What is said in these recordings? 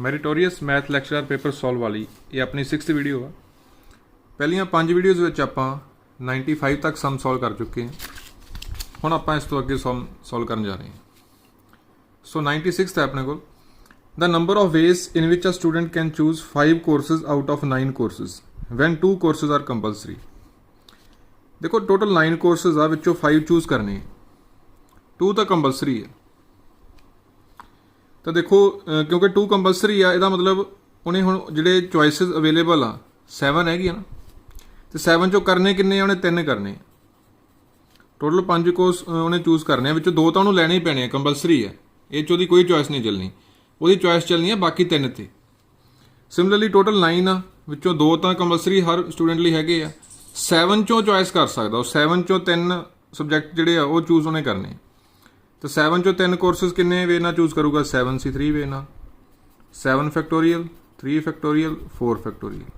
Meritorious math lecturer paper solve वाली ये अपनी 6th video uh. पहलियां 5 videos which आपां 95 तक सम सॉल्व कर चुके हैं। हुण आपां इस तो अगे सम सॉल्व करन जा रहे हैं। सो 96th है अपने को the number of ways in which a student can choose 5 courses out of 9 courses when 2 courses are compulsory. देखो टोटल 9 कोर्सेज आ विचों 5 चूज करने, 2 तो कंपलसरी है। तो देखो क्योंकि 2 कंपलसरी आ, इहदा मतलब उन्हें हुण जिहड़े चॉइसिस अवेलेबल आ 7 हैगी ना, तो 7 चों करने किन्ने उन्हें 3 करने, टोटल 5 कोर्स उन्हें चूज करने, विचों 2 तो उन्होंने लैने ही पैने, कंपलसरी है, ये चों दी कोई चॉइस नहीं चलनी, वो चॉइस चलनी है बाकी 3 ते। सिमिलरली टोटल 9 आ, विचों 2 तो कंपलसरी हर स्टूडेंट लई हैगे आ, 7 चों चॉइस कर सकदा, 7 चों 3 सबजैक्ट जिहड़े आ वो चूज उन्हें करने। तो 7 चों 3 कोर्सेज किन्ने वे ना चूज करूगा, 7 सी 3 वे ना, 7 factorial 3 factorial 4 factorial,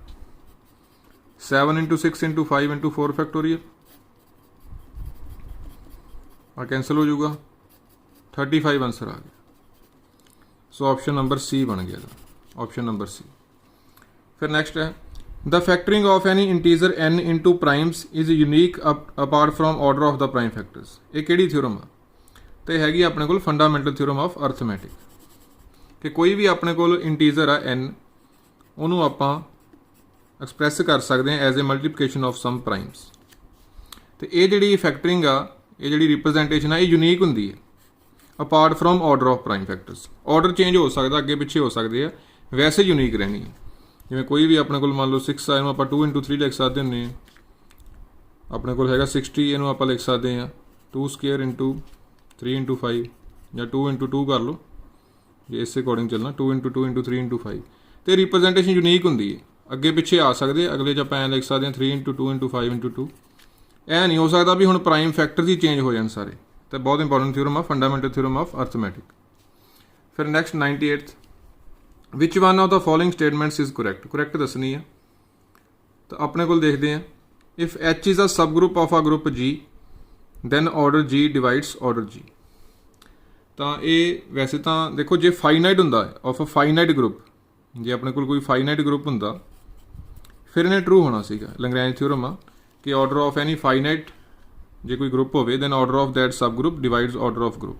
7 into 6 into 5 into 4 factorial और कैंसिल हो जाऊगा, 35 आंसर आ गया। सो ऑप्शन नंबर सी बन गया, ऑप्शन नंबर सी। फिर नेक्स्ट है the factoring of any integer n into primes is unique apart from order of the prime factors. ये किहड़ी theorem आ? तो हैगी अपने को फंडामेंटल थ्योरम ऑफ अर्थमैटिक कि कोई भी अपने को इंटीजर आ n उन्होंने आप एक्सप्रैस कर सकते हैं as a multiplication of some primes. तो ये जी फैक्टरिंग आ, ये जी रिप्रजेंटेशन आ, ये यूनीक होंगी है apart from order of prime factors. Order change हो सकता, अगे पिछे हो सकते हैं, वैसे यूनीक रहनी है। जिवें कोई भी अपने को मान लो 6 आ, आप 2 इंटू 3 लिख सकते हैं, अपने को हैगा 60, इनू आप लिख सकते हैं 2 स्केयर इंटू 3 इंटू 5 या 2 इंटू 2 कर लो, ये इस अकॉर्डिंग चलना, 2 इंटू 2 इंटू 3 इंटू 5। तो रिप्रजेंटेशन यूनीक होंगी है, अगे पिछे आ सकते, अगले च आप लिख सकते हैं 3 इंटू 2 इंटू 5 इंटू 2। यह नहीं हो सकता भी हुण प्राइम फैक्टर्स ही चेंज हो जाए सारे। तो बहुत इंपॉर्टेंट थ्योरम आ, फंडामेंटल थ्योरम ऑफ अर्थमैटिक। फिर next 98th which one of the following statements is correct. Correct दसनी है। तो अपने को देखते हैं if H is a subgroup of a group G then order G divides order G. तो ये वैसे तो देखो जे फाइनाइट होंदा ऑफ अ फाइनाइट ग्रुप, जे अपने कोई फाइनाइट ग्रुप होंदा फिर इन्हें ट्रू होना सीगा। लैग्रेंज थ्योरम आ कि ऑर्डर ऑफ एनी फाइनाइट जे कोई ग्रुप होवे then order of that subgroup divides order of group.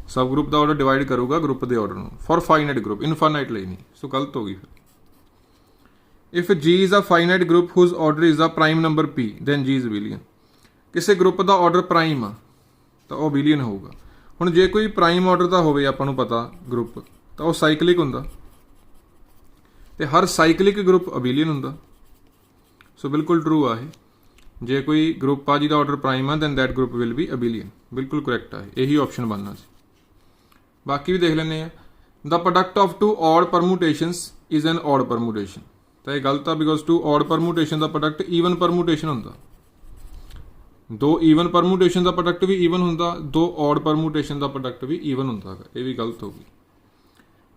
Subgroup का ऑर्डर डिवाइड करूगा ग्रुप के ऑर्डर में फॉर फाइनाइट ग्रुप, इनफाइनाइट नहीं। सो गलत हो गई। फिर if G is a finite group whose order is a prime number P then G is abelian. किसी ग्रुप का ऑर्डर प्राइम आ तो वह अबिलियन होगा। हुण जे कोई प्राइम ऑर्डर का होवे आपां नूं पता ग्रुप, तो वह साइकलिक हुंदा, ते हर साइकलिक ग्रुप अबिलियन हुंदा। सो बिल्कुल ट्रू आ ये। जे कोई ग्रुप आ जिहदा ऑर्डर प्राइम आ then that group will be abelian. बिल्कुल करैक्ट है, यही ऑप्शन बनना सी। बाकी भी देख लेने the product of 2 odd permutations is an odd permutation. तो यह गलत आ बिकॉज 2 ऑड परमूटेशन का प्रोडक्ट ईवन परमूटेशन होंदा। 2 ईवन परमूटेशन का प्रोडक्ट भी ईवन होंदा, 2 ऑड परमूटेशन का प्रोडक्ट भी ईवन होंदा। ये भी गलत होगी।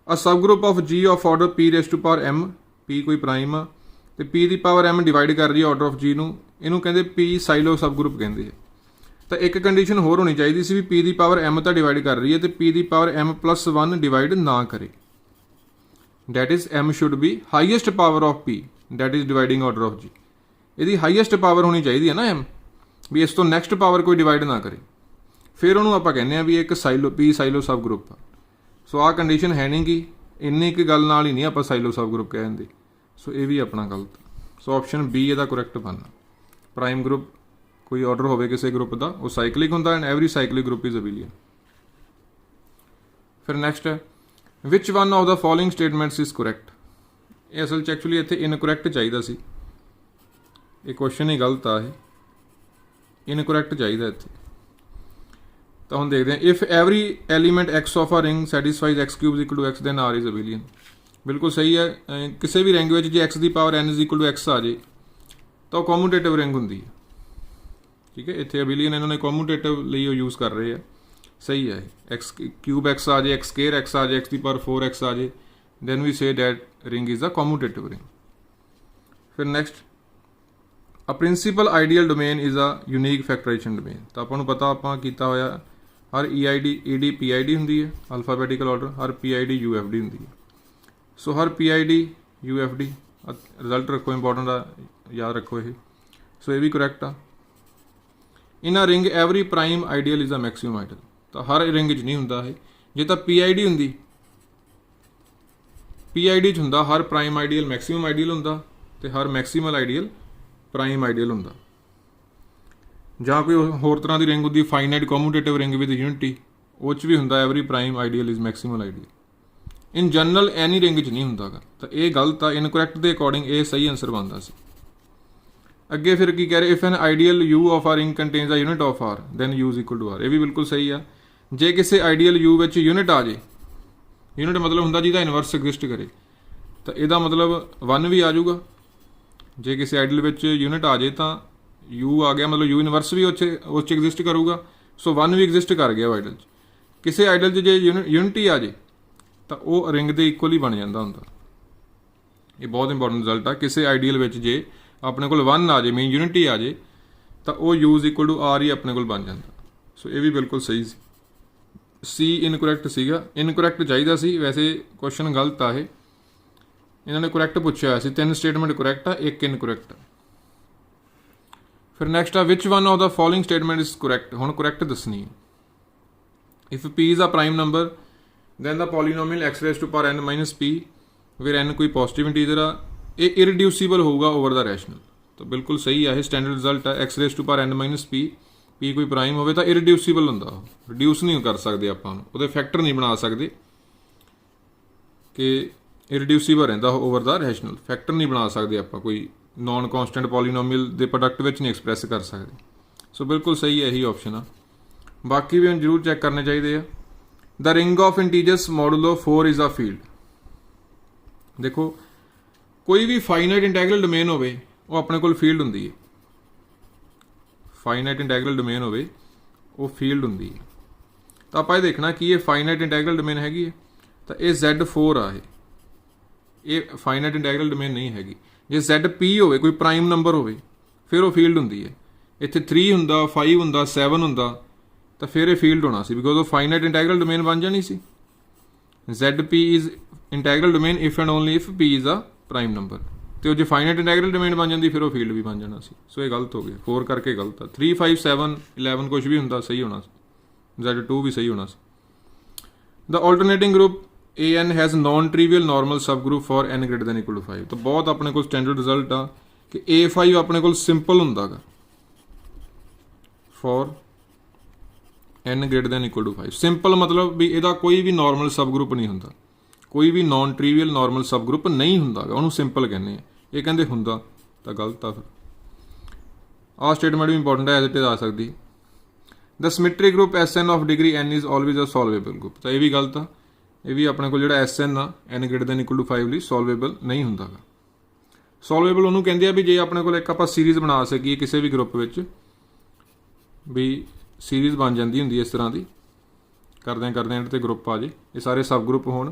A subgroup of G of order P raise to power M, P कोई प्राइम आ तो पी की पावर एम डिवाइड कर रही है ऑर्डर ऑफ जी नूं, इनू कहते पी साइलो सब ग्रुप कहते हैं। तो एक कंडीशन होर होनी चाहिए सी भी पी की पावर एम तो डिवाइड कर रही है तो पी की पावर एम प्लस 1 डिवाइड ना करे। That is M should be highest power of P that is dividing order of G. यदि हाईएस्ट पावर होनी चाहिए है ना एम, भी इस तो नैक्सट पावर कोई डिवाइड ना करे, फिर उन्होंने आप कहने भी एक साइलो पी साइलो सब ग्रुप आ। सो आ कंडीशन है नहीं कि इन्नी की गल नाल ही नहीं आप साइलो सब ग्रुप कह देंगे। सो ये भी अपना गलत। सो ऑप्शन बी ਇਹਦਾ करैक्ट बनना। प्राइम ग्रुप कोई ऑर्डर होवे किसी ग्रुप का वो साइकलिक होंदा and every cyclic group is abelian. फिर नैक्सट है which one of the following statements is correct. ये असल एक्चुअली इत्थे इनकरैक्ट चाहिए सी, ये क्वेश्चन ही गलत आ, इनकरैक्ट चाहिए इत्थे। तो हम देखते हैं if every element X of a ring satisfies X cube equal to X then R is abelian. बिल्कुल सही है। किसी भी रिंग में जो एक्स की power N is equal to X आ जाए तो कॉमूटेटिव रिंग होंगी है। ठीक है, इतने अबिलियन इन्होंने कॉमूटेटिव लिए यूज़ कर रहे हैं। सही है। एक्स क्यूब एक्स आ जाए, एक्स स्केयर एक्स आ जाए, एक्स की पावर 4 एक्स आ जाए, then we say that ring is a commutative ring. फिर next a principal ideal domain is a unique factorisation domain. तो आपको पता आप किया होया हर E I D E D P I D होंगी है अल्फाबैटिकल ऑर्डर, हर P I D U F D होंगी है। सो हर PID UFD रिजल्ट रखो इंपॉर्टेंट आ, याद रखो ये। सो ये भी करैक्ट आ। In a ring every prime ideal is a maximum ideal, तो हर रिंग च नहीं हुंदा है। जे तो PID हुंदी, PID च हुंदा हर प्राइम आइडियल मैक्सिमम आइडियल हुंदा ते हर मैक्सिमल आइडियल प्राइम आइडियल हुंदा। ਜਾਂ ਕੋਈ ਹੋਰ ਤਰ੍ਹਾਂ ਦੀ ਰਿੰਗ ਹੁੰਦੀ finite commutative ring with unity, ਉਹ 'ਚ ਵੀ ਹੁੰਦਾ every prime ideal is maximal ideal. In general any ring 'ਚ ਨਹੀਂ ਹੁੰਦਾ ਗਾ, ਤਾਂ ਇਹ ਗਲਤ ਆ। ਇਨਕਰੈਕਟ ਦੇ ਅਕੋਰਡਿੰਗ ਇਹ ਸਹੀ ਆਨਸਰ ਬਣਦਾ ਸੀ। ਅੱਗੇ ਫਿਰ ਕੀ ਕਹਿ ਰਹੇ, if an ideal U of R ring contains a unit of R then U is equal to R. ਇਹ ਵੀ ਬਿਲਕੁਲ ਸਹੀ ਆ। ਜੇ ਕਿਸੇ ਆਈਡੀਅਲ ਯੂ ਵਿੱਚ ਯੂਨਿਟ ਆ ਜੇ, ਯੂਨਿਟ ਮਤਲਬ ਹੁੰਦਾ ਜਿਹਦਾ ਇਨਵਰਸ ਐਗਜ਼ਿਸਟ ਕਰੇ, ਤਾਂ ਇਹਦਾ ਮਤਲਬ 1 ਵੀ ਆ ਜਾਊਗਾ। ਜੇ ਕਿਸੇ ਆਈਡੀਅਲ ਵਿੱਚ ਯੂਨਿਟ ਆ ਜੇ ਤਾਂ ਯੂ ਆ ਗਿਆ, ਮਤਲਬ ਯੂ ਇਨਵਰਸ ਵੀ ਉਸ 'ਚ ਐਗਜ਼ਿਸਟ ਕਰੂਗਾ। ਸੋ 1 ਵੀ ਐਗਜ਼ਿਸਟ ਕਰ ਗਿਆ ਆਈਡਲ 'ਚ। ਕਿਸੇ ਆਈਡਲ 'ਚ ਜੇ ਯੂਨਿਟੀ ਆ ਜੇ ਤਾਂ ਉਹ ਰਿੰਗ ਦੇ ਇਕੁਅਲ ਹੀ ਬਣ ਜਾਂਦਾ ਹੁੰਦਾ। ਇਹ ਬਹੁਤ ਇੰਪੋਰਟੈਂਟ ਰਿਜ਼ਲਟ ਆ। ਕਿਸੇ ਆਈਡੀਅਲ ਵਿੱਚ ਜੇ ਆਪਣੇ ਕੋਲ 1 ਆ ਜੇ, ਮੀਨ ਯੂਨਿਟੀ ਆ ਜੇ, ਤਾਂ ਉਹ U is equal to R ਹੀ ਆਪਣੇ ਕੋਲ ਬਣ ਜਾਂਦਾ। ਸੋ ਇਹ ਵੀ ਬਿਲਕੁਲ ਸਹੀ ਸੀ। ਸੀ ਇਨਕਰੈਕਟ ਸੀਗਾ, ਇਨਕਰੈਕਟ ਚਾਹੀਦਾ ਸੀ। ਵੈਸੇ ਕੁਐਸਚਨ ਗਲਤ ਆ ਇਹ, ਇਹਨਾਂ ਨੇ ਕਰੈਕਟ ਪੁੱਛਿਆ ਹੋਇਆ ਸੀ। 3 ਸਟੇਟਮੈਂਟ ਕਰੈਕਟ ਆ, 1 ਇਨਕਰੈਕਟ ਆ। ਫਿਰ ਨੈਕਸਟ ਆ which one of the following statement is correct. ਹੁਣ ਕਰੈਕਟ ਦੱਸਣੀ ਹੈ। If P is a prime number then the polynomial x raise to power n minus P where n ਕੋਈ positive integer ਆ, ਇਹ ਇਰਡਿਊਸੀਬਲ ਹੋਊਗਾ ਓਵਰ ਦਾ rational. ਤਾਂ ਬਿਲਕੁਲ ਸਹੀ ਆ, ਇਹ ਸਟੈਂਡਰਡ ਰਿਜ਼ਲਟ ਆ। x raise to power n minus P, P ਕੋਈ ਪ੍ਰਾਈਮ ਹੋਵੇ ਤਾਂ ਇਰਡਿਊਸੀਬਲ ਹੁੰਦਾ, ਉਹ ਰਿਡਿਊਸ ਨਹੀਂ ਕਰ ਸਕਦੇ ਆਪਾਂ ਉਹਨੂੰ, ਉਹਦੇ ਫੈਕਟਰ ਨਹੀਂ ਬਣਾ ਸਕਦੇ ਕਿ ਇਰਡਿਊਸੀਬਲ ਰਹਿੰਦਾ ਓਵਰ ਦਾ ਰੈਸ਼ਨਲ। ਫੈਕਟਰ ਨਹੀਂ ਬਣਾ ਸਕਦੇ ਆਪਾਂ, ਕੋਈ ਨॉन ਕੌਂਸਟੈਂਟ ਪੋਲੀਨੋਮੀਅਲ ਦੇ ਪ੍ਰੋਡਕਟ ਵਿੱਚ ਨਹੀਂ ਐਕਸਪ੍ਰੈਸ ਕਰ ਸਕਦੇ। ਸੋ ਬਿਲਕੁਲ ਸਹੀ ਹੈ, ਇਹੀ ਆਪਸ਼ਨ ਆ। ਬਾਕੀ ਵੀ ਜ਼ਰੂਰ ਚੈੱਕ ਕਰਨੇ ਚਾਹੀਦੇ ਆ। The ring of integers modulo 4 is a field. ਦੇਖੋ ਕੋਈ ਵੀ ਫਾਈਨਾਈਟ ਇੰਟੈਗਰਲ ਡੋਮੇਨ ਹੋਵੇ ਉਹ ਆਪਣੇ ਕੋਲ ਫੀਲਡ ਹੁੰਦੀ ਹੈ। ਫਾਈਨਾਈਟ ਇੰਟੈਗਰਲ ਡੋਮੇਨ ਹੋਵੇ ਉਹ ਫੀਲਡ ਹੁੰਦੀ ਹੈ। ਤਾਂ ਆਪਾਂ ਇਹ ਦੇਖਣਾ ਕਿ ਇਹ ਫਾਈਨਾਈਟ ਇੰਟੈਗਰਲ ਡੋਮੇਨ ਹੈਗੀ ਹੈ, ਤਾਂ ਇਹ Z4 ਆ। ਇਹ ਫਾਈਨਾਈਟ ਇੰਟੈਗਰਲ ਡੋਮੇਨ ਨਹੀਂ ਹੈਗੀ। ਜੇ ZP ਹੋਵੇ, ਕੋਈ ਪ੍ਰਾਈਮ ਨੰਬਰ ਹੋਵੇ, ਫਿਰ ਉਹ ਫੀਲਡ ਹੁੰਦੀ ਹੈ। ਇੱਥੇ 3 ਹੁੰਦਾ, 5 ਹੁੰਦਾ, 7 ਹੁੰਦਾ, ਤਾਂ ਫਿਰ ਇਹ ਫੀਲਡ ਹੋਣਾ ਸੀ, ਬਿਕੋਜ਼ ਉਹ ਫਾਈਨਾਈਟ ਇੰਟੈਗਰਲ ਡੋਮੇਨ ਬਣ ਜਾਣੀ ਸੀ। ZP is integral domain if and only if P is a prime number. ਤੇ ਉਹ ਜੇ ਫਾਈਨਾਈਟ ਇੰਟੈਗਰਲ ਡੋਮੇਨ ਬਣ ਜਾਂਦੀ ਫਿਰ ਉਹ ਫੀਲਡ ਵੀ ਬਣ ਜਾਣਾ ਸੀ। ਸੋ ਇਹ ਗਲਤ ਹੋ ਗਿਆ, 4 ਕਰਕੇ ਗਲਤ ਆ। 3, 5, 7, 11 ਕੁਛ ਵੀ ਹੁੰਦਾ ਸਹੀ ਹੋਣਾ ਸੀ। Z2 ਵੀ ਸਹੀ ਹੋਣਾ ਸੀ। The alternating group AN has non trivial normal subgroup for n greater than equal to 5। तो बहुत अपने को स्टैंडर्ड रिजल्ट आ कि A5 अपने को सिंपल होंदा गा for n greater than equal to 5। Simple मतलब भी ਇਹਦਾ ਕੋਈ ਵੀ नॉर्मल सब ग्रुप नहीं ਹੁੰਦਾ, ਕੋਈ ਵੀ नॉन ट्रीवियल नॉर्मल सब ग्रुप नहीं ਹੁੰਦਾ ਗਾ, ਉਹਨੂੰ ਸਿੰਪਲ ਕਹਿੰਦੇ ਆ। ਇਹ ਕਹਿੰਦੇ ਹੁੰਦਾ ਤਾਂ ਗਲਤ ਆ। ਫਿਰ ਆਹ ਸਟੇਟਮੈਂਟ ਵੀ ਇੰਪੋਰਟੈਂਟ ਹੈ, ਐਜ਼ ਇਟ ਇਜ਼ ਆ ਸਕਦੀ। The symmetry group SN of degree n is always a solvable group. ਤਾਂ ਇਹ ਵੀ ਗਲਤ ਆ। ਇਹ ਵੀ ਆਪਣੇ ਕੋਲ ਜਿਹੜਾ SN ਆ n greater than equal to 5 ਲਈ ਸੋਲਵੇਬਲ ਨਹੀਂ ਹੁੰਦਾ ਗਾ। ਸੋਲਵੇਬਲ ਉਹਨੂੰ ਕਹਿੰਦੇ ਆ ਵੀ ਜੇ ਆਪਣੇ ਕੋਲ ਇੱਕ ਆਪਾਂ ਸੀਰੀਜ਼ ਬਣਾ ਸਕੀਏ ਕਿਸੇ ਵੀ ਗਰੁੱਪ ਵਿੱਚ, ਵੀ ਸੀਰੀਜ਼ ਬਣ ਜਾਂਦੀ ਹੁੰਦੀ ਇਸ ਤਰ੍ਹਾਂ ਦੀ, ਕਰਦਿਆਂ ਇਹਦੇ 'ਤੇ ਗਰੁੱਪ ਆ ਜੇ, ਇਹ ਸਾਰੇ ਸਬ ਗਰੁੱਪ ਹੋਣ,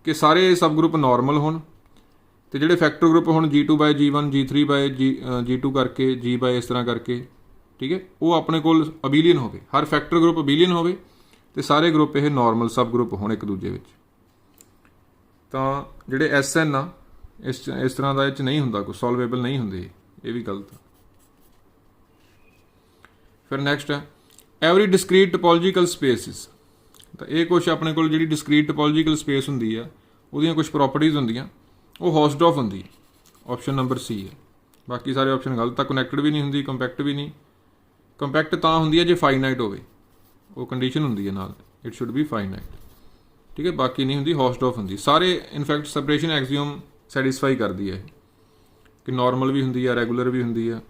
ਕਿ ਸਾਰੇ ਸਬ ਗਰੁੱਪ ਨਾਰਮਲ ਹੋਣ, ਅਤੇ ਜਿਹੜੇ ਫੈਕਟਰ ਗਰੁੱਪ ਹੋਣ G2/G1 G3/G2 ਕਰਕੇ G ਇਸ ਤਰ੍ਹਾਂ ਕਰਕੇ, ਠੀਕ ਹੈ, ਉਹ ਆਪਣੇ ਕੋਲ ਅਬੀਲੀਅਨ ਹੋਵੇ, ਹਰ ਫੈਕਟਰ ਗਰੁੱਪ ਅਬੀਲੀਅਨ ਹੋਵੇ, ਤੇ ਸਾਰੇ ਗਰੁੱਪ ਇਹ ਨਾਰਮਲ ਸਬ ਗਰੁੱਪ ਹੋਣ ਇੱਕ ਦੂਜੇ ਵਿੱਚ। ਤਾਂ ਜਿਹੜੇ SN ਆ ਇਸ ਤਰ੍ਹਾਂ ਦਾ ਇਹ 'ਚ ਨਹੀਂ ਹੁੰਦਾ, ਕੋਈ ਸੋਲਵੇਬਲ ਨਹੀਂ ਹੁੰਦੇ। ਇਹ ਵੀ ਗਲਤ ਆ। ਫਿਰ ਨੈਕਸਟ ਹੈ ਐਵਰੀ ਡਿਸਕ੍ਰੀਟ ਟੋਪੋਲੋਜੀਕਲ ਸਪੇਸਿਸ। ਤਾਂ ਇਹ ਕੁਛ ਆਪਣੇ ਕੋਲ ਜਿਹੜੀ ਡਿਸਕ੍ਰੀਟ ਟੋਪੋਲੋਜੀਕਲ ਸਪੇਸ ਹੁੰਦੀ ਆ ਉਹਦੀਆਂ ਕੁਛ ਪ੍ਰੋਪਰਟੀਜ਼ ਹੁੰਦੀਆਂ, ਉਹ ਹੌਸਡੌਫ ਹੁੰਦੀ ਹੈ। ਆਪਸ਼ਨ ਨੰਬਰ C ਹੈ। ਬਾਕੀ ਸਾਰੇ ਆਪਸ਼ਨ ਗਲਤ ਆ। ਕਨੈਕਟਡ ਵੀ ਨਹੀਂ ਹੁੰਦੀ, ਕੰਪੈਕਟ ਵੀ ਨਹੀਂ। ਕੰਪੈਕਟ ਤਾਂ ਹੁੰਦੀ ਹੈ ਜੇ ਫਾਈਨਾਈਟ ਹੋਵੇ, ਉਹ ਕੰਡੀਸ਼ਨ ਹੁੰਦੀ ਹੈ ਨਾਲ, ਇਟ ਸ਼ੁੱਡ ਬੀ ਫਾਈਨਾਈਟ, ਠੀਕ ਹੈ। ਬਾਕੀ ਨਹੀਂ ਹੁੰਦੀ, ਹੌਸਡੌਫ ਹੁੰਦੀ। ਸਾਰੇ ਇਨਫੈਕਟ ਸੈਪਰੇਸ਼ਨ ਐਕਸੀਓਮ ਸੈਟਿਸਫਾਈ ਕਰਦੀ ਹੈ ਕਿ ਨਾਰਮਲ ਵੀ ਹੁੰਦੀ ਆ, ਰੈਗੂਲਰ ਵੀ ਹੁੰਦੀ ਆ।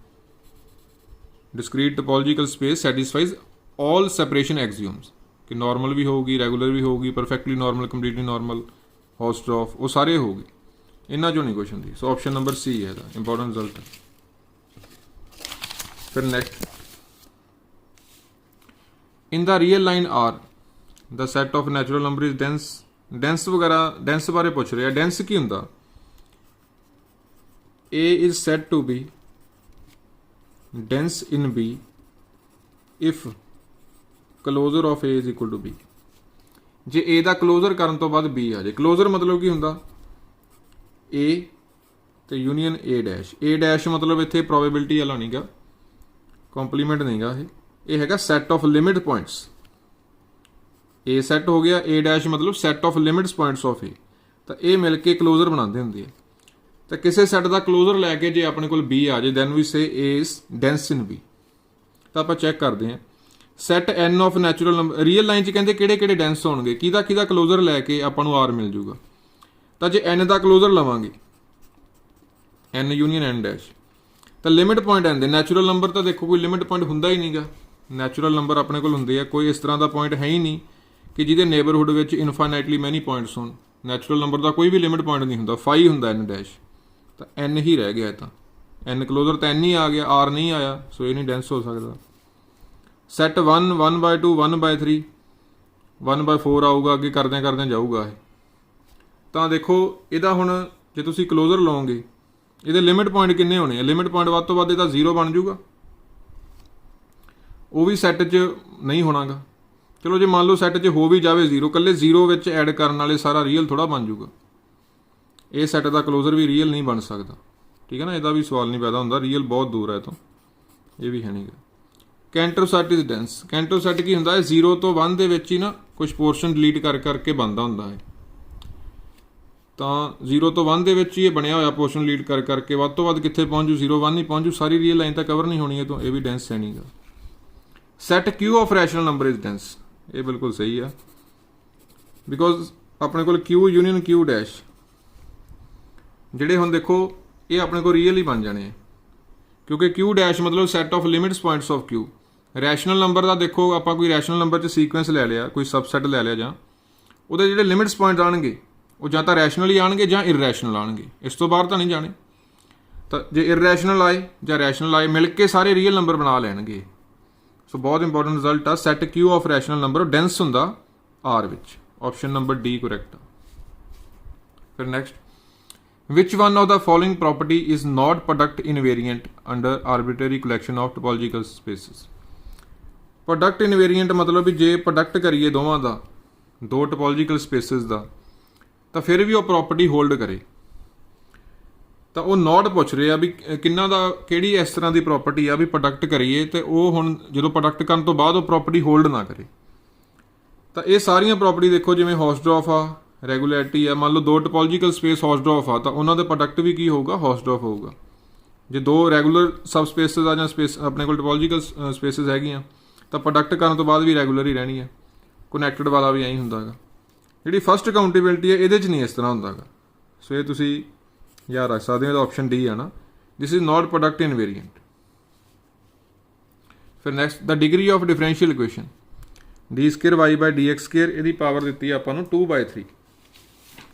ਡਿਸਕ੍ਰੀਟ ਟੋਪੋਲੋਜੀਕਲ ਸਪੇਸ ਸੈਟਿਸਫਾਈਜ਼ ਆਲ ਸੈਪਰੇਸ਼ਨ ਐਕਸੀਓਮਸ, ਕਿ ਨਾਰਮਲ ਵੀ ਹੋਊਗੀ, ਰੈਗੂਲਰ ਵੀ ਹੋਊਗੀ, ਪਰਫੈਕਟਲੀ ਨਾਰਮਲ, ਕੰਪਲੀਟਲੀ ਨਾਰਮਲ, ਹੌਸਡੌਫ, ਉਹ ਸਾਰੇ ਹੋਊਗੇ। ਇਹਨਾਂ 'ਚੋਂ ਨਹੀਂ ਕੁਛ ਹੁੰਦੀ। ਸੋ ਆਪਸ਼ਨ ਨੰਬਰ C ਹੈ ਇਹਦਾ ਇੰਪੋਰਟੈਂਟ ਰਿਜ਼ਲਟ। ਫਿਰ next, in the real line R the set of natural number is dense। dense ਵਗੈਰਾ, dense ਬਾਰੇ ਪੁੱਛ ਰਿਹਾ। dense ਕੀ ਹੁੰਦਾ? A is said to be dense in B if closure of A is equal to B। ਜੇ A the closure ਕਰਨ ਤੋਂ ਬਾਅਦ B ਆ ਜੇ, ਕਲੋਜ਼ਰ ਮਤਲਬ ਕੀ ਹੁੰਦਾ? ए तो यूनीयन ए डैश मतलब इत्थे प्रोबेबिलिटी वाला नहीं गा, कॉम्पलीमेंट नहीं गा, ये हैगा set of limit points. A set हो गया, ए डैश मतलब set of limits points of A, तो ये मिल के क्लोजर बनाते होंगे। तो किसी सैट का क्लोजर लैके जे अपने को बी आ जाए then we say A is dense in B. तो आप चैक करते हैं set N of natural number, real line च कहते किहड़े किहड़े डेंस होणगे, किहदा क्लोजर लैके आपां नूं आर मिल जूगा। तो जे एन का क्लोजर लवांगे एन यूनीयन एन डैश, तो लिमिट पॉइंट एन दे, नैचुरल नंबर तो देखो कोई लिमिट पॉइंट हुंदा ही नहीं गा, नैचुरल नंबर अपने कोल हुंदे आ, कोई इस तरह का पॉइंट है ही नहीं कि जिहदे नेबरहुड विच इनफाइनाइटली मैनी पॉइंट्स होण। नैचुरल नंबर का कोई भी लिमिट पॉइंट नहीं हुंदा, फाई हुंदा एन डैश, तो एन ही रह गया। तो एन क्लोजर तो एन ही आ गया, आर नहीं आया, सो ये नहीं डेंस हो सकता। सैट 1 1/2 1/3 1/4 आऊगा, अगे करदे करदे जाऊगा ये। तो देखो इहदा हुण जे तुसीं क्लोजर लओगे ਇਹਦੇ लिमिट पॉइंट किन्ने होने, लिमिट पॉइंट ਵੱਧ ਤੋਂ ਵੱਧ ਇਹਦਾ 0 बन जूगा, वो भी सैट 'ਚ नहीं होना गा। चलो जे मान लो सैट 'ਚ हो भी जाए 0, कल्ले 0 ਵਿੱਚ ਐਡ ਕਰਨ ਵਾਲੇ ਸਾਰਾ ਰੀਅਲ ਥੋੜਾ बन जूगा। ਇਹ सैट ਦਾ क्लोजर भी ਰੀਅਲ नहीं बन सकता, ठीक है ना, ਇਹਦਾ भी सवाल नहीं पैदा ਹੁੰਦਾ, ਰੀਅਲ बहुत दूर है तो ये भी है नहीं गा। Cantor set is dense, Cantor set की ਹੁੰਦਾ है 0 ਤੋਂ 1 ਦੇ ਵਿੱਚ ਹੀ ਨਾ ਕੁਝ ਪੋਰਸ਼ਨ ਡਿਲੀਟ ਕਰ ਕਰਕੇ ਬਣਦਾ ਹੁੰਦਾ ਹੈ। तो 0 ਤੋਂ 1 ਦੇ ਵਿੱਚ ਹੀ ਇਹ ਬਣਿਆ ਹੋਇਆ ਪੋਰਸ਼ਨ ਲੀਡ ਕਰ ਕਰਕੇ ਵੱਧ ਤੋਂ ਵੱਧ ਕਿੱਥੇ ਪਹੁੰਚ ਜੂ, 0 1 ਨਹੀਂ ਪਹੁੰਚ ਜੂ, ਸਾਰੀ ਰੀਅਲ ਲਾਈਨ ਤਾਂ ਕਵਰ ਨਹੀਂ ਹੋਣੀ ਹੈ, तो ਇਹ ਵੀ ਡੈਂਸ ਹੈ ਨਹੀਂਗਾ। Set Q of rational number is dense, ਇਹ ਬਿਲਕੁਲ ਸਹੀ ਆ, ਬਿਕੋਜ਼ ਆਪਣੇ ਕੋਲ ਕਿਊ ਯੂਨੀਅਨ ਕਿਊ ਡੈਸ਼ ਜਿਹੜੇ ਹੁਣ ਦੇਖੋ ਇਹ ਆਪਣੇ ਕੋਲ ਰੀਅਲ ਹੀ ਬਣ ਜਾਣੇ, ਕਿਉਂਕਿ ਕਿਊ ਡੈਸ਼ ਮਤਲਬ set of limits points of Q. Rational number ਦਾ ਦੇਖੋ ਆਪਾਂ ਕੋਈ ਰੈਸ਼ਨਲ ਨੰਬਰ 'ਚ ਸੀਕੁਐਂਸ ਲੈ ਲਿਆ, ਕੋਈ ਸਬਸੈਟ ਲੈ ਲਿਆ, ਜਾਂ ਉਹਦੇ ਜਿਹੜੇ ਲਿਮਿਟਸ ਪੁਆਇੰਟ ਆਣਗੇ ਉਹ ਜਾਂ ਤਾਂ ਰੈਸ਼ਨਲ ਹੀ ਆਣਗੇ ਜਾਂ ਇਰਰੈਸ਼ਨਲ ਆਣਗੇ, ਇਸ ਤੋਂ ਬਾਹਰ ਤਾਂ ਨਹੀਂ ਜਾਣੇ। ਤਾਂ ਜੇ ਇਰਰੈਸ਼ਨਲ ਆਏ ਜਾਂ ਰੈਸ਼ਨਲ ਆਏ ਮਿਲ ਕੇ ਸਾਰੇ ਰੀਅਲ ਨੰਬਰ ਬਣਾ ਲੈਣਗੇ। ਸੋ ਬਹੁਤ ਇੰਪੋਰਟੈਂਟ ਰਿਜ਼ਲਟ ਆ, set Q of rational number dense ਹੁੰਦਾ ਆਰ ਵਿੱਚ। ਆਪਸ਼ਨ ਨੰਬਰ ਡੀ ਕਰੈਕਟ ਆ। ਫਿਰ next, which one of the following property is not product invariant under arbitrary collection of topological spaces. Product invariant ਮਤਲਬ ਵੀ ਜੇ product ਕਰੀਏ ਦੋਵਾਂ ਦਾ, ਦੋ ਟੋਪੋਲੋਜੀਕਲ ਸਪੇਸਿਸ ਦਾ, ਤਾਂ ਫਿਰ ਵੀ ਉਹ ਪ੍ਰੋਪਰਟੀ ਹੋਲਡ ਕਰੇ। ਤਾਂ ਉਹ ਨੋਟ ਪੁੱਛ ਰਹੇ ਆ ਵੀ ਕਿੰਨਾ ਦਾ ਕਿਹੜੀ ਇਸ ਤਰ੍ਹਾਂ ਦੀ ਪ੍ਰੋਪਰਟੀ ਆ ਵੀ ਪ੍ਰੋਡਕਟ ਕਰੀਏ ਤੇ ਉਹ ਹੁਣ ਜਦੋਂ ਪ੍ਰੋਡਕਟ ਕਰਨ ਤੋਂ ਬਾਅਦ ਉਹ ਪ੍ਰੋਪਰਟੀ ਹੋਲਡ ਨਾ ਕਰੇ। ਤਾਂ ਇਹ ਸਾਰੀਆਂ ਪ੍ਰੋਪਰਟੀ ਦੇਖੋ, ਜਿਵੇਂ ਹੌਸਡੌਰਫ ਆ, ਰੈਗੂਲੈਰਿਟੀ ਆ, ਮੰਨ ਲਓ ਦੋ ਟੋਪੋਲੋਜੀਕਲ ਸਪੇਸ ਹੌਸਡੌਰਫ ਆ, ਤਾਂ ਉਹਨਾਂ ਦੇ ਪ੍ਰੋਡਕਟ ਵੀ ਕੀ ਹੋਊਗਾ, ਹੌਸਡੌਰਫ ਹੋਊਗਾ। ਜੇ ਦੋ ਰੈਗੂਲਰ ਸਬ ਸਪੇਸਿਸ ਆ ਜਾਂ ਸਪੇਸ ਆਪਣੇ ਕੋਲ ਟੋਪੋਲੋਜੀਕਲ ਸਪੇਸਿਸ ਹੈਗੀਆਂ, ਤਾਂ ਪ੍ਰੋਡਕਟ ਕਰਨ ਤੋਂ ਬਾਅਦ ਵੀ ਰੈਗੂਲਰ ਹੀ ਰਹਿਣੀ ਹੈ। ਕਨੈਕਟਡ ਵਾਲਾ ਵੀ ਐਂ ਹੀ ਹੁੰਦਾ ਹੈਗਾ। ਜਿਹੜੀ ਫਸਟ ਕਾਊਂਟੇਬਿਲਿਟੀ ਹੈ ਇਹਦੇ 'ਚ ਨਹੀਂ ਇਸ ਤਰ੍ਹਾਂ ਹੁੰਦਾ ਗਾ, ਸੋ ਇਹ ਤੁਸੀਂ ਯਾਦ ਰੱਖ ਸਕਦੇ ਹੋ। ਇਹਦਾ ਆਪਸ਼ਨ ਡੀ ਹੈ ਨਾ, ਦਿਸ ਇਜ਼ ਨਾਟ ਪ੍ਰੋਡਕਟ ਇਨਵੇਰੀਐਂਟ। ਫਿਰ next, the degree of differential equation d²y/dx², ਇਹਦੀ ਪਾਵਰ ਦਿੱਤੀ ਹੈ ਆਪਾਂ ਨੂੰ 2/3।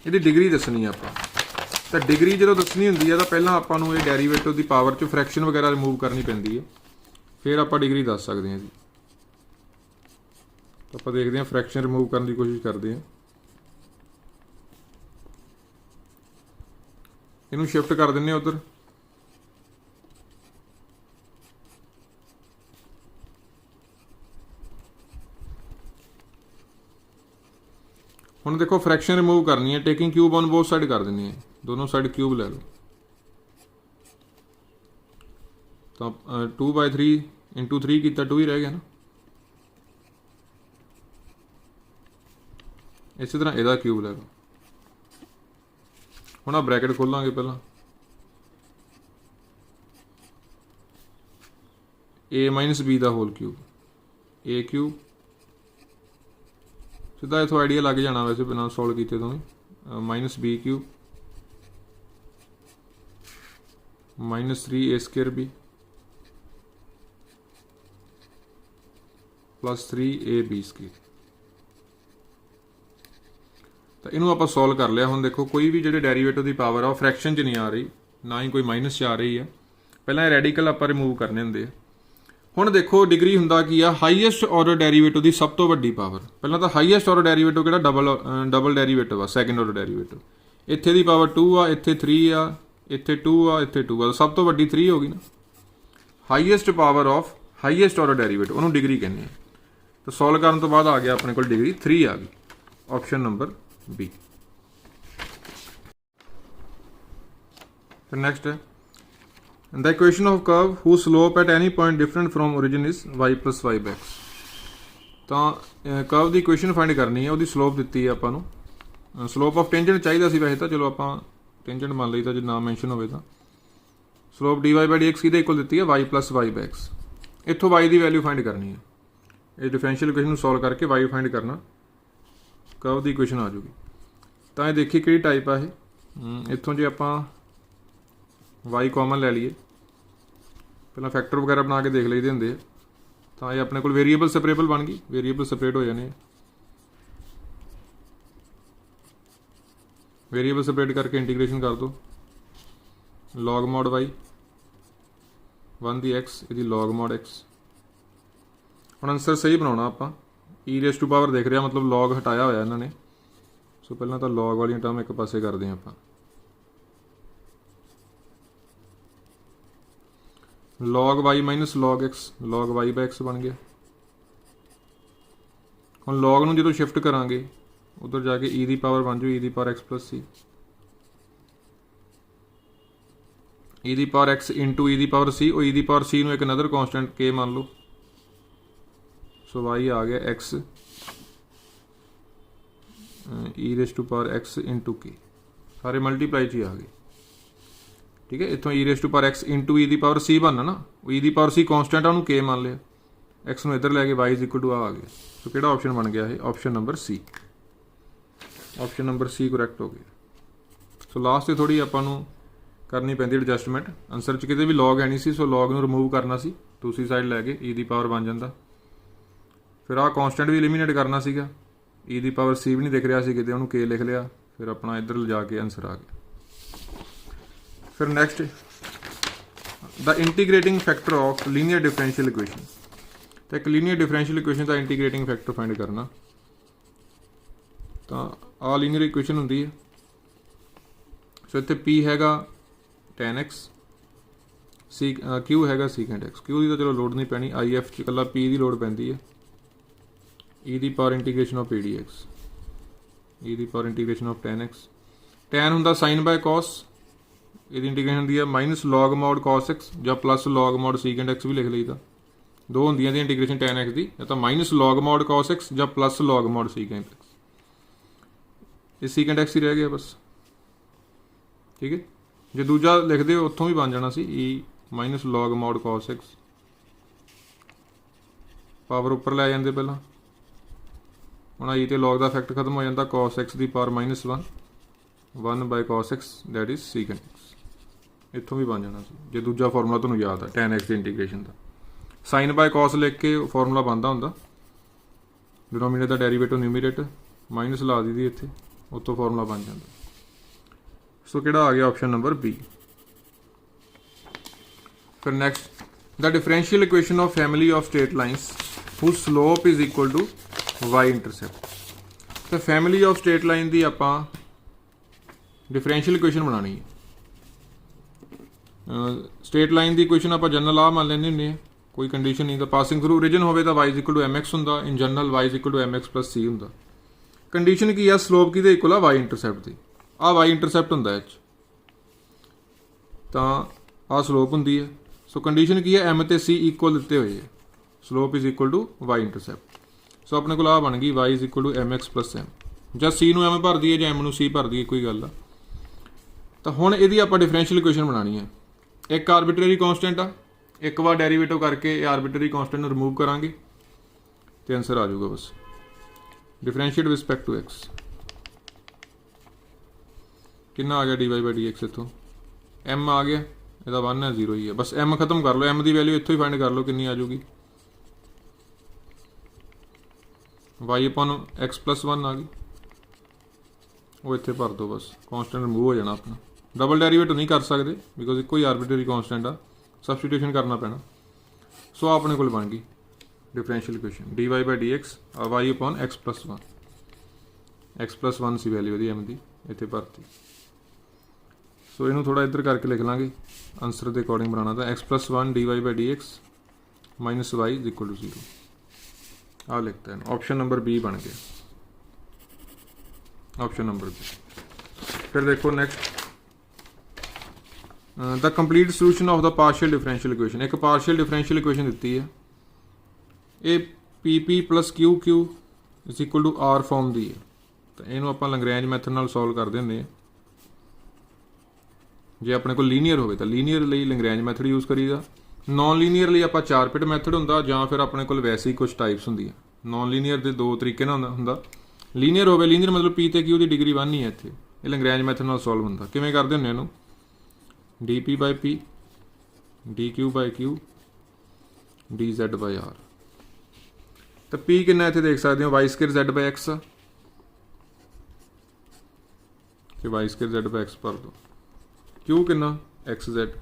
ਇਹਦੀ ਡਿਗਰੀ ਦੱਸਣੀ ਆਪਾਂ। ਤਾਂ ਡਿਗਰੀ ਜਦੋਂ ਦੱਸਣੀ ਹੁੰਦੀ ਹੈ ਤਾਂ ਪਹਿਲਾਂ ਆਪਾਂ ਨੂੰ ਇਹ ਡੈਰੀਵੇਟਿਵ ਦੀ ਪਾਵਰ 'ਚ ਫਰੈਕਸ਼ਨ ਵਗੈਰਾ ਰਿਮੂਵ ਕਰਨੀ ਪੈਂਦੀ ਹੈ, ਫਿਰ ਆਪਾਂ ਡਿਗਰੀ ਦੱਸ ਸਕਦੇ ਹਾਂ ਜੀ। ਆਪਾਂ ਦੇਖਦੇ ਹਾਂ, ਫਰੈਕਸ਼ਨ ਰਿਮੂਵ ਕਰਨ ਦੀ ਕੋਸ਼ਿਸ਼ ਕਰਦੇ ਹਾਂ। ਇਹਨੂੰ ਸ਼ਿਫਟ ਕਰ ਦਿੰਦੇ ਉੱਧਰ। ਹੁਣ ਦੇਖੋ ਫਰੈਕਸ਼ਨ ਰਿਮੂਵ ਕਰਨੀ ਹੈ, taking cube on both side ਕਰ ਦਿੰਦੇ ਹਾਂ, ਦੋਨੋਂ ਸਾਈਡ ਕਿਊਬ ਲੈ ਲਓ। ਤਾਂ 2/3 × 3 ਕੀਤਾ, 2 ਹੀ ਰਹਿ ਗਿਆ ਨਾ। ਇਸੇ ਤਰ੍ਹਾਂ ਇਹਦਾ ਕਿਊਬ ਲੈ ਲਓ। ਹੁਣ ਆ ਬ੍ਰੈਕਟ ਖੋਲਾਂਗੇ ਪਹਿਲਾਂ, a - b ਦਾ ਹੋਲ ਕਿਊਬ, a ਕਿਊਬ ਸਿੱਧਾ ਇੱਥੋਂ ਆਈਡੀਆ ਲੱਗ ਜਾਣਾ ਵੈਸੇ ਬਿਨਾਂ ਸੋਲਵ ਕੀਤੇ ਤੋਂ ਵੀ, -b ਕਿਊਬ -3a² +3ab²। ਤਾਂ ਇਹਨੂੰ ਆਪਾਂ ਸੋਲਵ ਕਰ ਲਿਆ। ਹੁਣ ਦੇਖੋ ਕੋਈ ਵੀ ਜਿਹੜੇ ਡੈਰੀਵੇਟਿਵ ਦੀ ਪਾਵਰ ਆ ਉਹ ਫਰੈਕਸ਼ਨ 'ਚ ਨਹੀਂ ਆ ਰਹੀ, ਨਾ ਹੀ ਕੋਈ ਮਾਈਨਸ 'ਚ ਆ ਰਹੀ ਆ। ਪਹਿਲਾਂ ਇਹ ਰੈਡੀਕਲ ਆਪਾਂ ਰਿਮੂਵ ਕਰਨੇ ਹੁੰਦੇ ਆ। ਹੁਣ ਦੇਖੋ ਡਿਗਰੀ ਹੁੰਦਾ ਕੀ ਆ, ਹਾਈਐਸਟ ਆਰਡਰ ਡੈਰੀਵੇਟਿਵ ਦੀ ਸਭ ਤੋਂ ਵੱਡੀ ਪਾਵਰ। ਪਹਿਲਾਂ ਤਾਂ ਹਾਈਐਸਟ ਆਰਡਰ ਡੈਰੀਵੇਟਿਵ ਕਿਹੜਾ, ਡਬਲ ਡੈਰੀਵੇਟਿਵ ਆ, ਸੈਕਿੰਡ ਆਰਡਰ ਡੈਰੀਵੇਟਿਵ। ਇੱਥੇ ਦੀ ਪਾਵਰ 2 ਆ, ਇੱਥੇ 3 ਆ, ਇੱਥੇ 2 ਆ, ਇੱਥੇ 2 ਆ, ਸਭ ਤੋਂ ਵੱਡੀ 3 ਹੋ ਗਈ ਨਾ। Highest power of highest order derivative, ਉਹਨੂੰ ਡਿਗਰੀ ਕਹਿੰਦੇ ਆ। ਤਾਂ ਸੋਲਵ ਕਰਨ ਤੋਂ ਬਾਅਦ ਆ ਗਿਆ ਆਪਣੇ ਕੋਲ ਡਿਗਰੀ 3 ਆ ਗਈ। Option number B। फिर नेक्स्ट है the equation of curve who slope at any point different from origin is y plus Y by x. तो कर्व की इक्वेशन फाइंड करनी है, वो स्लोप दी है आपको। स्लोप ऑफ टेंजेंट चाहिए सी वैसे तो, चलो आप टेंजेंट मान ली तो जो ना मैंशन हो तो slope dy by D X की इक्वल दी है y प्लस वाई बैक्स। इतों y की वैल्यू फाइंड करनी है, ये डिफरेंशियल इक्वेशन सॉल्व करके y फाइंड करना, कर्व की इक्वेशन आ जूगी। तो ये देखिए कि टाइप आ ये, इतों जो आप y कॉमन लै लीए, पहला फैक्टर वगैरह बना के देख लेते होंगे, तो ये अपने को वेरीएबल सपरेबल बन गई, वेरीएबल सपरेट हो जाने, वेरीएबल सपरेट करके इंटीग्रेशन कर दो, लॉग मॉड y 1 दी x इसकी लॉग मॉड x। हम आंसर सही बनाना, आप ई रेस टू पावर देख रहे, मतलब लॉग हटाया होया इन्होंने। सो पहला तो लॉग वाली टर्म एक पासे करते हैं आप, log y minus log x, log y by x बन गया। हम लॉग नूं जो शिफ्ट करांगे उधर जाके ई दी पावर बन जाओ ई दी power x plus C, E दी पावर x इंटू ई दी पावर सी, और ई दी पावर सी नूं एक अनदर कॉन्स्टेंट k मान लो। सो y आ गया x E raise to power x into K, सारे मल्टीप्लाई च ही आ गए। ठीक है, इतों E raise to power x into E दी पावर सी बनना ना, ई दी पावर सी कॉन्स्टेंट है, उन्होंने k मान लिया, x नूं इधर लैके y इज इक्वल टू आ गया। सो किहड़ा ऑप्शन बन गया है, option number C, option number C correct हो गया। सो लास्ट से थोड़ी आपां करनी पैंदी एडजस्टमेंट, आंसर च किते भी लॉग है नहीं सी, सो लॉग नूं रिमूव करना सी, दूसरी साइड लैके ई दी पावर बन जाता। फिर आ कॉन्स्टेंट भी एलिमीनेट करना सीगा, ई दी पावर सी भी नहीं दिख रहा सी किते, उन्होंने k लिख लिया, फिर अपना इधर ले जाके आंसर आ गया। फिर next the integrating factor of linear differential equation. तो एक लीनियर डिफरेंशियल इक्वेशन का इंटीग्रेटिंग फैक्टर फाइंड करना, तो आ लीनियर इक्वेशन होंगी है। सो इत्थे p हैगा tan x, सी q हैगा सीकेंट x, q की तो चलो लोड नहीं पैनी, आई एफ च कला p की लोड पैंदी है, ई दी power integration of P D X, E दी power integration of tan x, tan हुंदा साइन बाय कॉस, ये इंटीग्रेशन होंगी है minus log mod cos X या plus log mod secant X भी लिख लीता, दो होंगी इंटीग्रेशन tan x की, या तो minus log mod cos X या plus log mod secant X, ये सीकेंट एक्स ही रह गया बस। ठीक है, जो दूजा लिखते हो उत्थों भी बन जाना सी E minus log mod cos X, power उपर लै जाते पहला, हम आई तो लॉग का इफैक्ट खत्म हो जाता, कॉस एक्स की power minus 1 by cos X that is secant X, इतों भी बन जाना सी। जो दूजा फॉर्मूला तुहानूं याद है tan x की इंटीग्रेशन का, साइन बाय कॉस लिख के फॉर्मूला बनता होंदा, डिनोमीनेटर का डेरीवेटिव न्यूमीरेटर माइनस ला दी इत्थे, उत्तों फॉर्मूला बन जाता। सो किहड़ा आ गया ऑप्शन नंबर बी। फिर next the differential equation of family of straight lines whose slope is equal to y intercept. तो फैमिली ऑफ स्ट्रेट लाइन की आपां डिफरेंशियल इक्वेशन बनानी है। स्ट्रेट लाइन की इक्वेशन आप जनरल आ मान लेंगे होंगे, कोई कंडीशन नहीं, तो पासिंग थ्रू ओरिजिन हो तो y is equal to M X होंदा, in general y is equal to M X plus C होंदा। कंडीशन की है स्लोप की इक्वल आ y इंटरसेप्ट की, आ y इंटरसेप्ट होंदा है, तो आ स्लोप होंदी है। सो कंडीशन की है m ते c इक्वल दिते हुए है, slope is equal to y intercept. So अपने को आ बन गई y is equal to M X plus M, ਜਾਂ c ਨੂੰ m भर दी है ਜਾਂ m ਨੂੰ c भर दी है, कोई गल आ। तो हुण इहदी आपां डिफरेंशियल इक्वेशन बनानी है, एक आरबिटरी कॉन्सटेंट आ, एक बार डेरीवेटिव करके आरबिटरी कॉन्सटेंट रिमूव करांगे तो आंसर आ जाऊगा बस, डिफरेंशिएट रिस्पैक्ट टू एक्स कितना आ गया D Y by D X, इतों एम आ गया, यदा 1 है 0 ही है, बस एम खत्म कर लो, एम की वैल्यू इतों ही फाइंड कर लो कितनी आ जाऊगी, वाई अपॉन एक्स प्लस 1 आ गई, वो इतने भर दो बस, कॉन्सटेंट रिमूव हो जाना अपना, डबल डेरीवेटिव नहीं कर सकते बिकॉज एक ही आरबिटरी कॉन्सटेंट आ, सबस्टिट्यूशन करना पैना। सो अपने को बन गई differential equation d Y by D x y upon x plus 1, x plus 1 C value M की इतने भरती। सो इनू थोड़ा इधर करके लिख लाँगे, आंसर के अकॉर्डिंग बनाना था, x plus 1 d Y by D x minus y is equal to 0, आ लिखता है, ऑप्शन नंबर बी बन गया, ऑप्शन नंबर बी। फिर देखो next the complete solution of the partial differential equation. एक पार्शियल डिफरेंशियल इक्वेशन दी है, ये P P plus Q Q is equal to R form की है। तो इनू आप लैग्रेंज मैथड नाल सॉल्व करते हैं। जे अपने को लीनियर हो तो लीनियर लिए लैग्रेंज मैथड यूज़ करीदा, नॉन लीनियर लिए आप चार पिट मैथड होंदा, जां फिर अपने को वैसे ही कुछ टाइप्स होंदियां। नॉन लीनियर के दो तरीके नाल हुंदा, लीनियर हो लीनियर मतलब पी ते क्यू की डिग्री 1 ही है। इत्थे ये लैग्रेंज मैथड नाल सॉल्व होंदा। किवें करदे हुंदे इहनूं, D P by P, D Q by Q, D Z by R. तो पी कितना इत्थे देख सकते हो, Y square Z by X, कि Y square Z by X भर दो। क्यू कितना, एक्स जैड,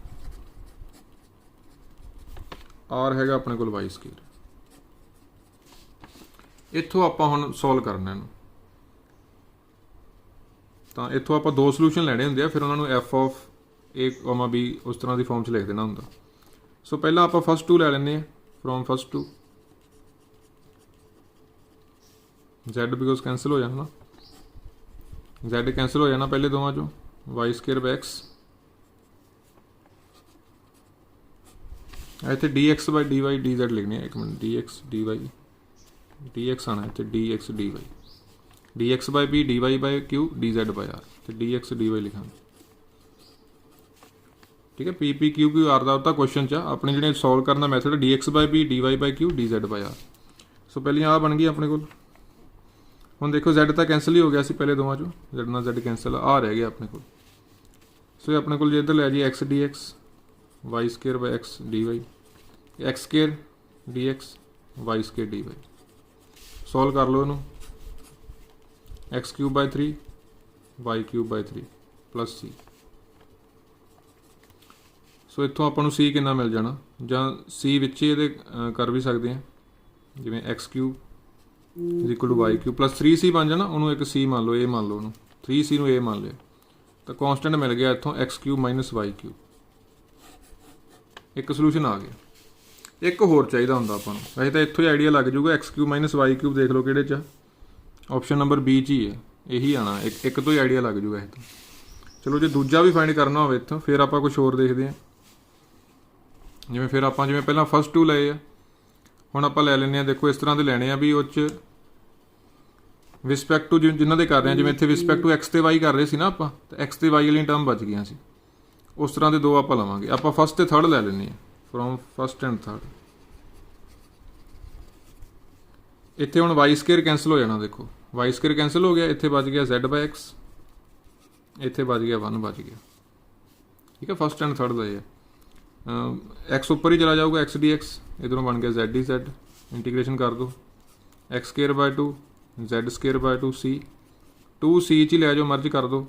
आर हैगा अपने कोल वाई स्केयर। इत्थों आपां हुण सॉल्व करना इहनूं, तो इत्थों आपां दो सलूशन लैणे हुंदे आ, फिर उन्हां नूं F of A comma B उस तरह की फॉर्म च लिख देना हुंदा। सो पहला आपां फस्ट टू लै लैंदे आ, from first two Z because cancel हो जाना, जैड कैंसल हो जाना पहले दोवां चों, वाई स्केयर बाय एक्स, इत्थे D x by D Y D Z लिखनी है। एक minute, D X D Y D X आना इत्थे, D X D Y, D x by B D Y by Q D Z by R, तो D X D Y लिखा। ठीक है, P P Q Q R का question च अपने जो सॉल्व करना method D x by B D Y by Q D Z by R. So पहले आ बन गई अपने को। हम देखो जैड तो कैंसल ही हो गया सी पहले दोवां चों, जैड ना जैड कैंसल, आ रह गया अपने को। सो अपने को जो इधर लै जी x d x, y square by x D y, x square d x, y square d y. Solve कर लो इनू, x cube by 3, y cube by 3 plus c. So इत्थों आपां नूं सी कितना मिल जाना, जां सी विच ये कर भी सकते हैं, जिवें x cube is equal to y cube plus 3c बन जाना, उन्होंने एक सी मान लो, ए मान लो, उन्होंने 3c ए मान लिया, तो कॉन्सटेंट मिल गया इत्थों x cube minus y cube. एक सलूशन आ गया। एक होर चाहिए होंदा आपां नूं, वैसे तो इत्थों ही आइडिया लग जूगा, x cube minus y cube देख लो किहड़े च, ऑप्शन नंबर बी च ही है, यही आना, एक तो ही आइडिया लग जूगा इत्थों। चलो जो दूजा भी फाइंड करना हो इत्थों, फिर आपां कुछ होर देखते हैं। जिवें फिर आपां जिवें पहलां फस्ट टू लए आ, हुण आपां लै लैंदे आ, देखो इस तरह के लैणे आ भी उह च विस्पैक्ट टू जिन्हां दे कर रहे हैं, जिवें इत्थे विस्पैक्ट टू एक्स ते वाई कर रहे सी ना आपां, तो एक्स ते वाई वाली टर्म बच गई सी, उस तरह के दो आपां लवांगे। आपां फस्ट ते थर्ड लै लैंदे आ, फ्रॉम फस्ट एंड थर्ड। इत्थे हुण वाई स्केयर कैंसल हो जाना, देखो वाई स्केयर कैंसल हो गया, इत्थे बच गया जैड बाय एक्स, इत्थे बच गया 1 बच गया। ठीक है, फस्ट एंड थर्ड का एक्स उपर ही चला जाऊगा, एक्स डी एक्स, इधरों बन गया जैड डी जैड, इंटीग्रेशन कर दो, x square by 2 Z square by 2c, 2c च ही लै जाओ, मर्ज कर दो,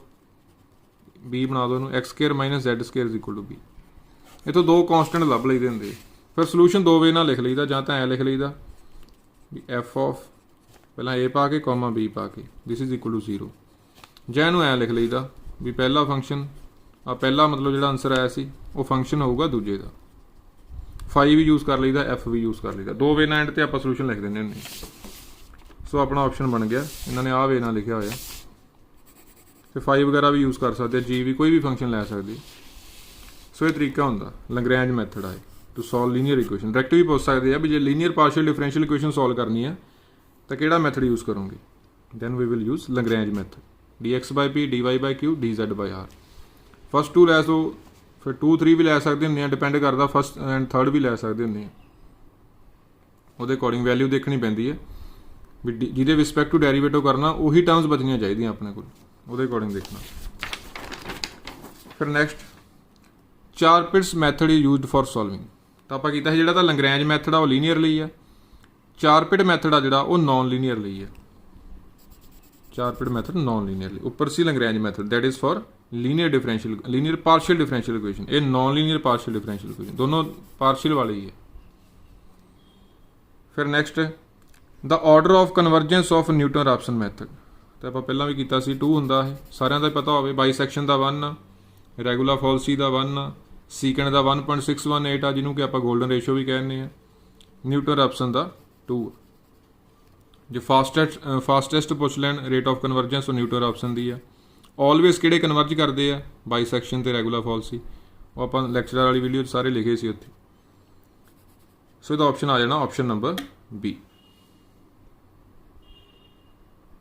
बी बना दो इनू, x square minus z square is equal to b. इतों दो कॉन्सटेंट लभ लईदे हुंदे। फिर सलूशन दो वे नाल लिख लईदा, जां तां ऐ लिख लईदा भी एफ ऑफ पहला ए पा के कॉमा बी पा के दिस इज इक्वल टू 0, जां इनू ऐ लिख लईदा भी पहला फंक्शन आ, पहला मतलब जो आंसर आया सी वो फंक्शन होगा दूजे का, फाई भी यूज़ कर लीदा, एफ भी यूज़ कर लीदा, दो वे नाल एंड ते आपां सलूशन लिख दिंदे हुंदे। सो अपना ऑप्शन बन गया, इन्होंने आ वे नाल लिखा होया। फिर फाई वगैरह भी यूज़ कर सकते, जी भी कोई भी फंक्शन लै सकते। सो ये तरीका होंदा लैग्रेंज मैथड आए to solve linear equation. Direct भी पूछ सकते हैं भी जे linear partial differential equation solve करनी है तो किहड़ा मैथड यूज़ करोगे, then we will use Lagrange method, D x by P d Y by Q D Z by r. First two लै सो, फिर 2 3 भी लै सकते होंगे, डिपेंड करता फस्ट एंड थर्ड भी लै सकते होंगे, वो अकॉर्डिंग वैल्यू देखनी पैंदी है भी जिहदे रिस्पैक्ट टू डेरीवेटिव करना उही टर्म्स बचनियां चाहिदियां अपने कोल, ਉਹਦੇ अकॉर्डिंग देखना। फिर next Charpit's method is used for solving. तो आप किया जो तो लैग्रेंज मैथड आ लीनियर ਲਈ है, चारपिट मैथड आ जो नॉन लीनियर ਲਈ है। चारपिट मैथड नॉन लीनियर ਲਈ, उपर सी Lagrange method that is for linear differential, linear partial differential equation, ये non linear partial differential equation, दोनों पार्शियल वाले ही है। फिर next the order of convergence of Newton Raphson method. तो आप पहला भी किया 2 होंदा है, सारिਆਂ ਦਾ पता हो, बाईसैक्शन का 1 आ, रैगूलर फॉल्सी का 1 आ, सीकेंड का 1.618 आ, जिन्हों कि आप गोल्डन रेशो भी कहने हैं, न्यूटन रैप्सन का 2 जो फास्टैसट पुछ लैन रेट ऑफ कन्वर्जेंस वो न्यूटन रैप्सन की है। ऑलवेज किहड़े कन्वर्ज करते हैं, बाईसैक्शन तो रैगूलर फॉल्सी, ਉਹ ਆਪਾਂ ਲੈਕਚਰ ਵਾਲੀ ਵੀਡੀਓ 'ਚ ਸਾਰੇ ਲਿਖੇ ਸੀ ਉੱਥੇ। ਸੋ ਇਹਦਾ ਆਪਸ਼ਨ ਆ ਜਾਣਾ ਆਪਸ਼ਨ ਨੰਬਰ ਬੀ।